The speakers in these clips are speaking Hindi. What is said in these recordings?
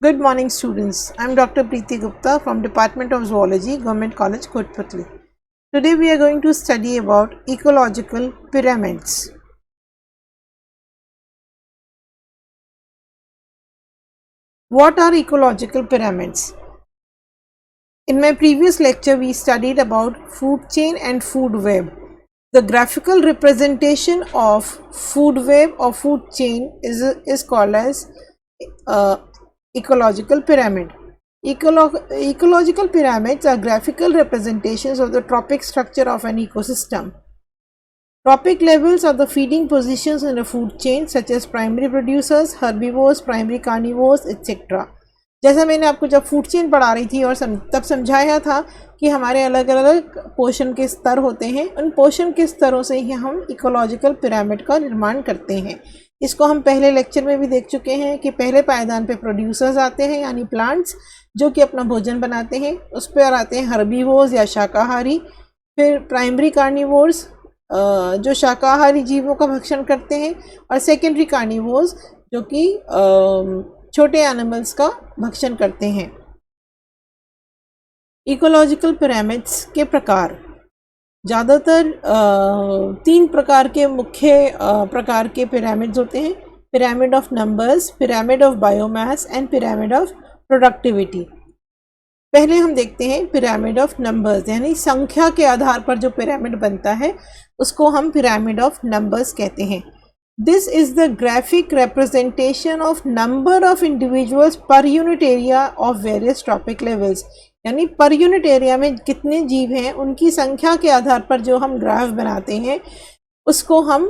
Good morning students. I am Dr. Preeti Gupta from Department of Zoology, Government College, Kotputli. Today we are going to study about ecological pyramids. What are ecological pyramids? In my previous lecture we studied about food chain and food web. The graphical representation of food web or food chain is called as ecological pyramid. Ecological pyramids are graphical representations of the trophic structure of an ecosystem. Trophic levels are the feeding positions in a food chain such as primary producers, herbivores, primary carnivores, etc. जैसा मैंने आपको जब फूड चेन पढ़ा रही थी और तब समझाया था कि हमारे अलग अलग पोषण के स्तर होते हैं, उन पोषण के स्तरों से ही हम इकोलॉजिकल पिरामिड का निर्माण करते हैं। इसको हम पहले लेक्चर में भी देख चुके हैं कि पहले पायदान पे प्रोड्यूसर्स आते हैं यानी प्लांट्स जो कि अपना भोजन बनाते हैं, उस पर आते हैं हर्बीवोर्स या शाकाहारी, फिर प्राइमरी कार्निवोर्स जो शाकाहारी जीवों का भक्षण करते हैं, और सेकेंडरी कार्निवोर्स जो कि छोटे एनिमल्स का भक्षण करते हैं। इकोलॉजिकल पिरामिड्स के प्रकार ज़्यादातर 3 प्रकार के मुख्य प्रकार के पिरामिड्स होते हैं: pyramid of numbers, pyramid of biomass and pyramid of productivity. पहले हम देखते हैं पिरामिड ऑफ नंबर्स, यानी संख्या के आधार पर जो पिरामिड बनता है उसको हम पिरामिड ऑफ नंबर्स कहते हैं। This is the graphic representation of number of individuals per unit area of various trophic levels. यानी पर यूनिट एरिया में कितने जीव हैं उनकी संख्या के आधार पर जो हम ग्राफ बनाते हैं उसको हम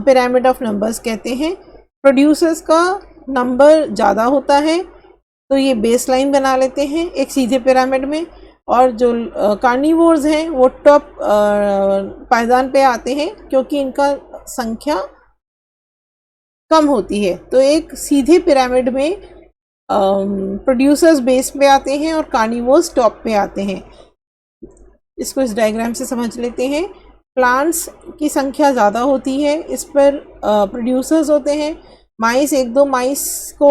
पिरामिड ऑफ नंबर्स कहते हैं। प्रोड्यूसर्स का नंबर ज़्यादा होता है तो ये बेस लाइन बना लेते हैं एक सीधे पिरामिड में, और जो कार्निवोर्स हैं वो टॉप पायदान पे आते हैं क्योंकि इनका संख्या कम होती है। तो एक सीधे पिरामिड में प्रोड्यूसर्स बेस पे आते हैं और कार्निवोर्स टॉप पे आते हैं। इसको इस डायग्राम से समझ लेते हैं। प्लांट्स की संख्या ज़्यादा होती है, इस पर प्रोड्यूसर्स होते हैं। माइस, 1-2 माइस को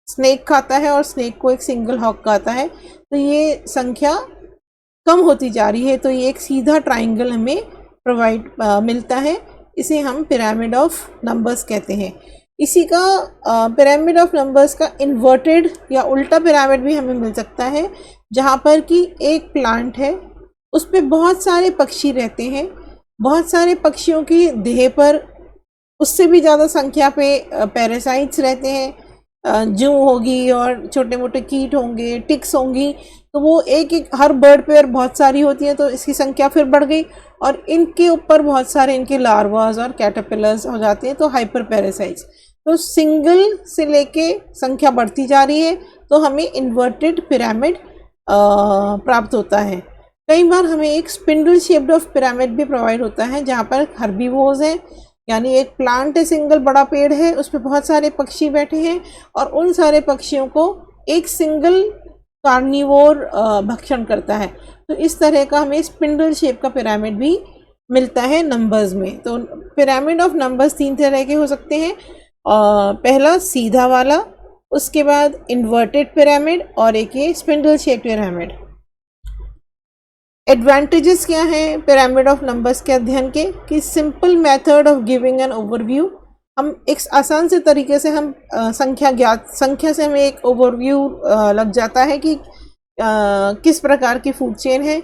स्नेक खाता है और स्नेक को एक सिंगल हॉक खाता है, तो ये संख्या कम होती जा रही है। तो ये एक सीधा ट्राइंगल हमें मिलता है, इसे हम पिरामिड ऑफ नंबर्स कहते हैं। इसी का पिरामिड ऑफ नंबर्स का इन्वर्टेड या उल्टा पिरामिड भी हमें मिल सकता है, जहाँ पर कि एक प्लांट है उस पर बहुत सारे पक्षी रहते हैं, बहुत सारे पक्षियों की देह पर उससे भी ज़्यादा संख्या पे पैरासाइट्स रहते हैं, जू होगी और छोटे मोटे कीट होंगे, टिक्स होंगी, तो वो एक हर बर्ड पे बहुत सारी होती हैं, तो इसकी संख्या फिर बढ़ गई और इनके ऊपर बहुत सारे इनके लार्वास और कैटरपिलर्स हो जाते हैं, तो हाइपर पैरासाइट्स। तो सिंगल से लेके संख्या बढ़ती जा रही है तो हमें इन्वर्टेड पिरामिड प्राप्त होता है। कई बार हमें एक स्पिंडल शेप्ड ऑफ पिरामिड भी प्रोवाइड होता है जहाँ पर हर्बीवोर्स हैं, यानी एक प्लांट है, सिंगल बड़ा पेड़ है, उस पर बहुत सारे पक्षी बैठे हैं और उन सारे पक्षियों को एक सिंगल कार्निवोर भक्षण करता है। तो इस तरह का हमें स्पिंडल शेप का पिरामिड भी मिलता है नंबर्स में। तो पिरामिड ऑफ नंबर्स 3 तरह के हो सकते हैं। पहला सीधा वाला, उसके बाद इन्वर्टेड पिरामिड और एक ये स्पिंडल शेप पिरामिड। एडवांटेजेस क्या हैं पिरामिड ऑफ नंबर्स के अध्ययन के? कि simple method of giving an overview, हम एक आसान से तरीके से हम संख्या से हमें एक ओवरव्यू लग जाता है कि किस प्रकार की फूड चेन है।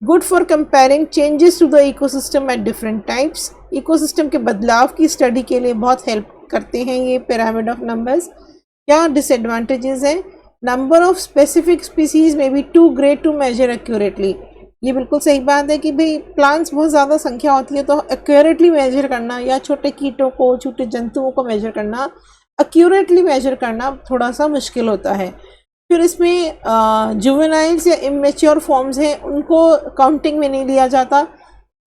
Good for comparing changes to the ecosystem at different types, ecosystem के बदलाव की स्टडी के लिए बहुत हेल्प करते हैं ये पिरामिड ऑफ नंबर्स। क्या डिसएडवांटेजेस हैं? नंबर ऑफ स्पेसिफिक स्पीसीज में be too great to measure accurately. ये बिल्कुल सही बात है कि भाई प्लांट्स बहुत ज़्यादा संख्या होती है तो एक्यूरेटली मेजर करना या छोटे कीटों को, छोटे जंतुओं को मेजर करना, एक्यूरेटली मेजर करना थोड़ा सा मुश्किल होता है। फिर इसमें जुवेनाइल्स या इमेच्योर फॉर्म्स हैं उनको काउंटिंग में नहीं लिया जाता,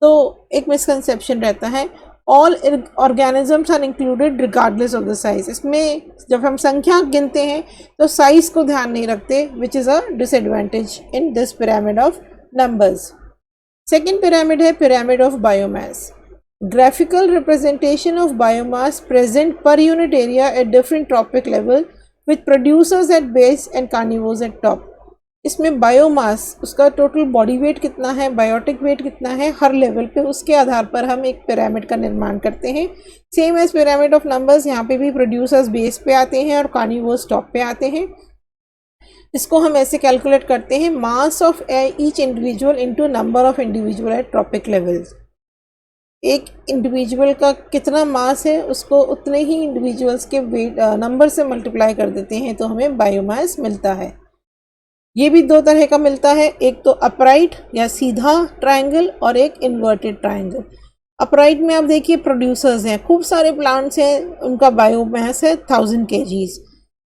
तो एक मिसकंसेप्शन रहता है। All organisms are included regardless of the size. इसमें जब हम संख्या गिनते हैं तो साइज को ध्यान नहीं रखते, which is a disadvantage in this pyramid of numbers. Second pyramid है pyramid of biomass. Graphical representation of biomass present per unit area at different trophic level with producers at base and carnivores at top. इसमें बायोमास, उसका टोटल बॉडी वेट कितना है, बायोटिक वेट कितना है, हर लेवल पे उसके आधार पर हम एक पिरामिड का निर्माण करते हैं. Same age pyramid of numbers, यहाँ पे भी प्रोड्यूसर्स बेस पे आते हैं और कार्निवोर्स टॉप पे आते हैं. इसको हम ऐसे कैलकुलेट करते हैं, mass of each individual into number of individual eight trophic levels. एक इंडिविजुअल का कितना मास है उसको उतने ही इंडिविजुअल्स के वेट नंबर से मल्टीप्लाई कर देते हैं तो हमें बायोमास मिलता है. ये भी दो तरह का मिलता है, एक तो अपराइट या सीधा ट्रायंगल और एक इन्वर्टेड ट्रायंगल. अपराइट में आप देखिए प्रोड्यूसर्स हैं, खूब सारे प्लांट्स हैं, उनका बायोमास है 1000 kgs.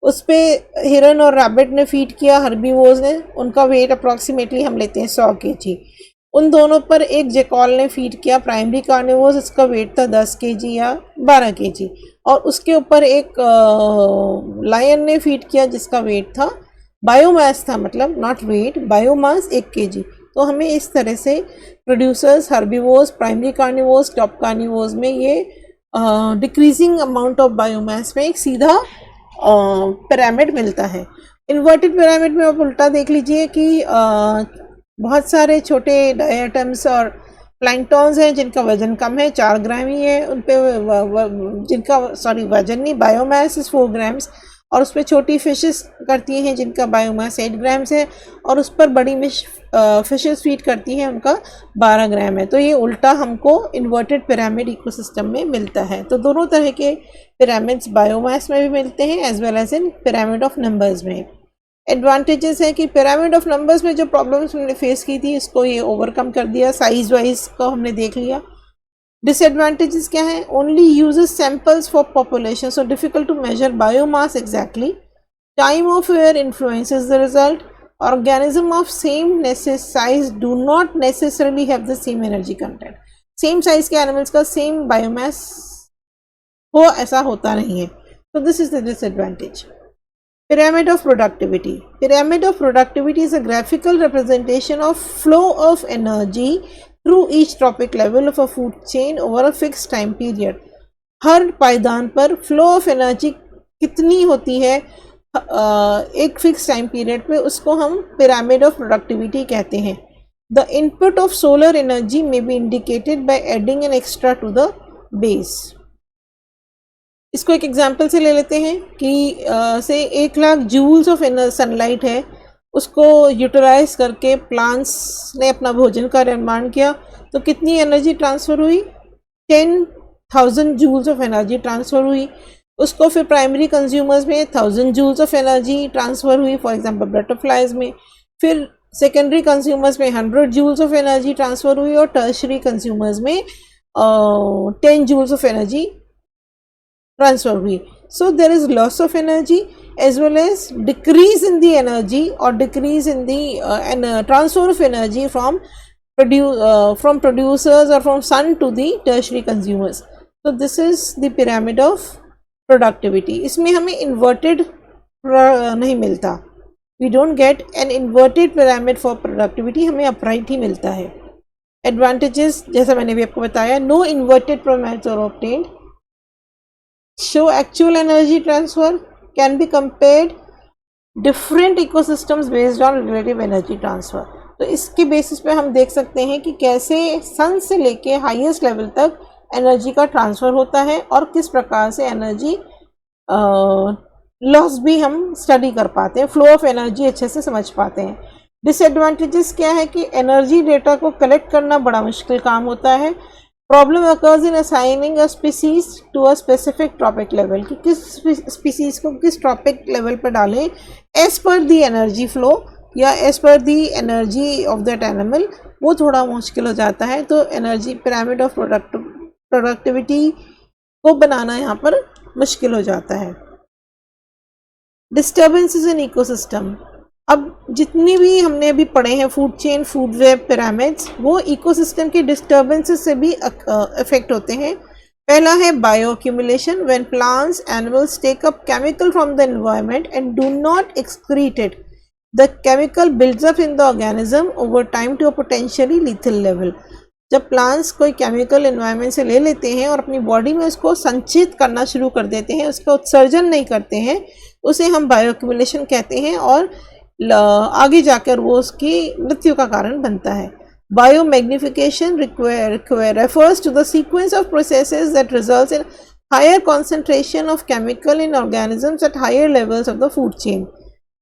उस पर हिरन और रैबिट ने फीड किया, हर्बीवोर्स ने, उनका वेट अप्रॉक्सीमेटली हम लेते हैं 100 kg. उन दोनों पर एक जेकॉल ने फीड किया, प्राइमरी कार्निवोर्स, इसका वेट था 10 kg या 12 kg. और उसके ऊपर एक लायन ने फीड किया जिसका वेट था, बायोमास था, मतलब नॉट वेट, बायोमास 1 kg. तो हमें इस तरह से producers, herbivores, primary carnivores, top carnivores में ये डिक्रीजिंग अमाउंट ऑफ बायोमास में एक सीधा पिरामिड मिलता है. इन्वर्टेड पिरामिड में आप उल्टा देख लीजिए कि बहुत सारे छोटे डायटम्स और प्लैंक्टॉन्स हैं जिनका वजन कम है, 4 ग्राम ही है, उन पे जिनका वजन नहीं, बायोमास इज 4 ग्राम्स. और उस पर छोटी फिशेस करती हैं जिनका बायोमास 8 ग्राम्स है, और उस पर बड़ी फिशेस फीड करती हैं, उनका 12 ग्राम है. तो ये उल्टा हमको इन्वर्टेड पिरामिड इकोसिस्टम में मिलता है. तो दोनों तरह के पिरामिड्स बायोमास में भी मिलते हैं as well as in pyramid of numbers में. एडवांटेजेस है कि पिरामिड ऑफ नंबर्स में जो प्रॉब्लम्स हमने फेस की थी इसको ये ओवरकम कर दिया, साइज वाइज को हमने देख लिया. डिसएडवांटेजेस क्या है, only uses samples for population, so difficult to measure biomass exactly. Time of year influences the result. Organism of same size do not necessarily have the same energy content. Same size के एनिमल्स का सेम बायोमास हो ऐसा होता नहीं है. तो this is the disadvantage. Pyramid of productivity. Pyramid of productivity is a graphical representation of flow of energy through each tropic level of a food chain over a fixed time period. हर पायदान पर flow of energy कितनी होती है एक फिक्स टाइम पीरियड पे, उसको हम pyramid of productivity कहते हैं. The input of solar energy may be indicated by adding an extra to the base. इसको एक एग्जांपल से ले लेते हैं कि से 1 लाख जूल्स ऑफ सनलाइट है, उसको यूटिलाइज करके प्लांट्स ने अपना भोजन का निर्माण किया, तो कितनी एनर्जी ट्रांसफ़र हुई, 10,000 जूल्स ऑफ एनर्जी ट्रांसफ़र हुई. उसको फिर प्राइमरी कंज्यूमर्स में 1000 जूल्स ऑफ एनर्जी ट्रांसफ़र हुई, फॉर एग्जांपल बटरफ्लाइज में. फिर सेकेंडरी कंज्यूमर्स में 100 जूल्स ऑफ एनर्जी ट्रांसफ़र हुई और टर्शरी कंज्यूमर्स में 10 जूल्स ऑफ एनर्जी transfer हुई. So there is loss of energy as well as decrease in the energy or decrease in the transfer of energy from producers or from sun to the tertiary consumers. So this is the pyramid of productivity. इसमें हमें inverted नहीं मिलता. We don't get an inverted pyramid for productivity. हमें upright ही मिलता है. Advantages जैसा मैंने भी आपको बताया, no inverted pyramids are obtained. Show actual energy transfer, can be compared different ecosystems based on relative energy transfer. तो इसके बेसिस पे हम देख सकते हैं कि कैसे सन से लेके हाईएस्ट लेवल तक एनर्जी का ट्रांसफ़र होता है और किस प्रकार से एनर्जी लॉस भी हम स्टडी कर पाते हैं, फ्लो ऑफ एनर्जी अच्छे से समझ पाते हैं. डिसएडवांटेजेस क्या है कि एनर्जी डेटा को कलेक्ट करना बड़ा मुश्किल काम होता है. Problem occurs in assigning a species to a specific tropic level, कि किस स्पीसीज को किस ट्रॉपिक लेवल पर डालें as per the energy flow या as per the energy of that animal, वो थोड़ा मुश्किल हो जाता है. तो एनर्जी पिरामिड ऑफ प्रोडक्टिविटी को बनाना यहाँ पर मुश्किल हो जाता है. Disturbances in ecosystem. अब जितनी भी हमने अभी पढ़े हैं food chain, food web, pyramids, वो इकोसिस्टम के डिस्टर्बेंसेस से भी अफेक्ट होते हैं. पहला है bioaccumulation, when plants animals take up chemical from the environment and do not excrete it, the chemical builds up in the organism over time to a potentially lethal level. जब प्लांट्स कोई केमिकल एनवायरनमेंट से ले लेते हैं और अपनी बॉडी में उसको संचित करना शुरू कर देते हैं, उसका उत्सर्जन नहीं करते हैं, उसे हम बायो एक्यूमुलेशन कहते हैं और आगे जाकर वो उसकी मृत्यु का कारण बनता है। Biomagnification refers to the sequence of processes that results in higher concentration of chemical in organisms at higher levels of the food chain.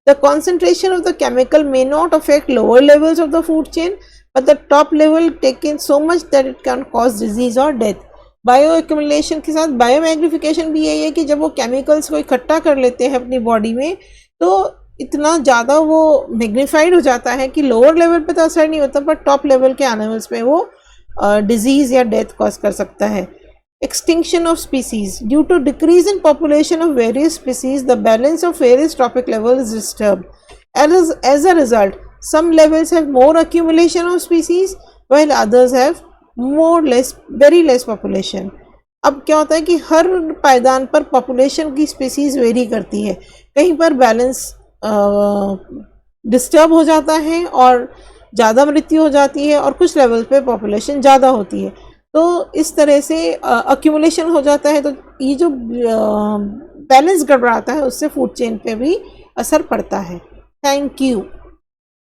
The concentration of the chemical may not affect lower levels of the food chain, but the top level taken so much that it can cause disease or death. Bio accumulation के साथ बायोमैग्निफिकेशन भी यही है कि जब वो केमिकल्स को इकट्ठा कर लेते हैं अपनी बॉडी में, तो इतना ज़्यादा वो मैग्नीफाइड हो जाता है कि लोअर लेवल पे तो असर नहीं होता, पर टॉप लेवल के एनिमल्स पे वो डिजीज़ या डेथ कॉज कर सकता है। Extinction of species. Due to decrease in population of various species, the balance of various trophic levels is disturbed. As a result, some levels have more accumulation of species, while others have very less population. अब क्या होता है कि हर पायदान पर पॉपुलेशन की स्पीसीज वेरी करती है, कहीं पर बैलेंस डिस्टर्ब हो जाता है और ज़्यादा मृत्यु हो जाती है, और कुछ लेवल पे पॉपुलेशन ज़्यादा होती है। तो इस तरह से अक्यूमुलेशन हो जाता है, तो ये जो बैलेंस गड़बड़ाता है उससे फूड चेन पे भी असर पड़ता है। Thank you.